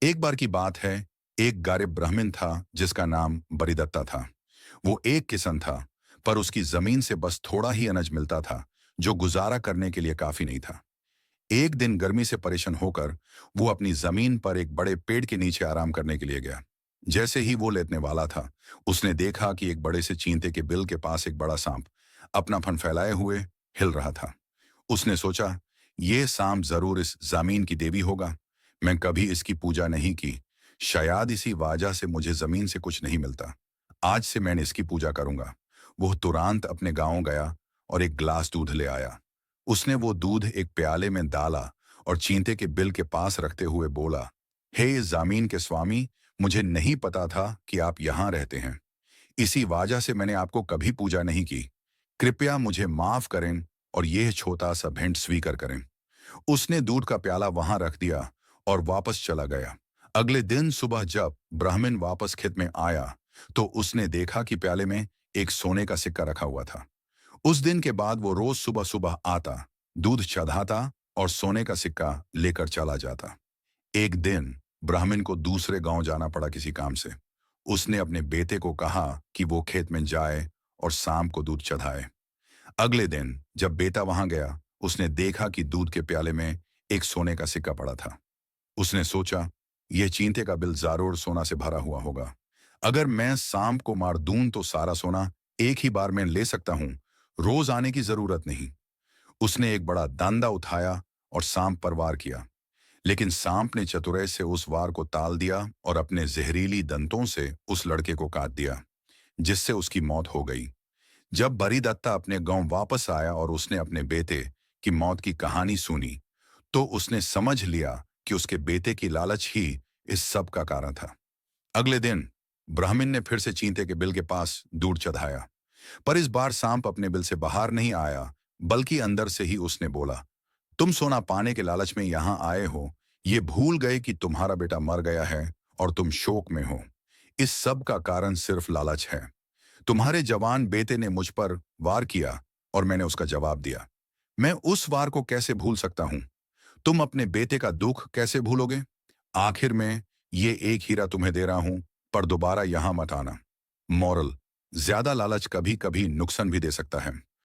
एक बार की बात है। एक गरीब ब्राह्मण था जिसका नाम बरिदत्ता था। वो एक किसान था, पर उसकी जमीन से बस थोड़ा ही अनाज मिलता था, जो गुजारा करने के लिए काफी नहीं था। एक दिन गर्मी से परेशान होकर वो अपनी जमीन पर एक बड़े पेड़ के नीचे आराम करने के लिए गया। जैसे ही वो लेटने वाला था, उसने देखा कि एक बड़े से चींटे के बिल के पास एक बड़ा सांप अपना फन फैलाए हुए हिल रहा था। उसने सोचा, ये सांप जरूर इस जमीन की देवी होगा। मैं कभी इसकी पूजा नहीं की, शायद इसी वजह से मुझे जमीन से कुछ नहीं मिलता। आज से मैंने इसकी पूजा करूंगा। वो तुरंत अपने गांव गया और एक गिलास दूध ले आया। उसने वो दूध एक प्याले में डाला और चींटे के बिल के पास रखते हुए बोला, हे इस जमीन के स्वामी, मुझे नहीं पता था कि आप यहाँ रहते हैं। इसी वजह से मैंने आपको कभी पूजा नहीं की। कृपया मुझे माफ करें और यह छोटा सा भेंट स्वीकार करें। उसने दूध का प्याला वहां रख दिया और वापस चला गया। अगले दिन सुबह जब ब्राह्मण वापस खेत में आया, तो उसने देखा कि प्याले में एक सोने का सिक्का रखा हुआ था। उस दिन के बाद वो रोज सुबह सुबह आता, दूध चढ़ाता और सोने का सिक्का लेकर चला जाता। एक दिन ब्राह्मण को दूसरे गांव जाना पड़ा किसी काम से। उसने अपने बेटे को कहा कि वो खेत में जाए और शाम को दूध चढ़ाए। अगले दिन जब बेटा वहां गया, उसने देखा कि दूध के प्याले में एक सोने का सिक्का पड़ा था। उसने सोचा, यह चींटे का बिल जरूर सोना से भरा हुआ होगा। अगर मैं सांप को मार दूं तो सारा सोना एक ही बार में ले सकता हूं, रोज आने की जरूरत नहीं। उसने एक बड़ा डंडा उठाया और सांप पर वार किया। लेकिन सांप ने चतुराई से उस वार को टाल दिया और अपने जहरीली दंतों से उस लड़के को काट दिया, जिससे उसकी मौत हो गई। जब बरिदत्ता अपने गांव वापस आया और उसने अपने बेटे की मौत की कहानी सुनी, तो उसने समझ लिया कि उसके बेटे की लालच ही इस सब का कारण था। अगले दिन ब्राह्मण ने फिर से चींटे के बिल के पास दूध चढ़ाया, पर इस बार सांप अपने बिल से बाहर नहीं आया, बल्कि अंदर से ही उसने बोला, तुम सोना पाने के लालच में यहां आए हो, ये भूल गए कि तुम्हारा बेटा मर गया है और तुम शोक में हो। इस सब का कारण सिर्फ लालच है। तुम्हारे जवान बेटे ने मुझ पर वार किया और मैंने उसका जवाब दिया। मैं उस वार को कैसे भूल सकता हूं? तुम अपने बेटे का दुख कैसे भूलोगे? आखिर में ये एक हीरा तुम्हें दे रहा हूं, पर दोबारा यहां मत आना। मॉरल: ज्यादा लालच कभी कभी नुकसान भी दे सकता है।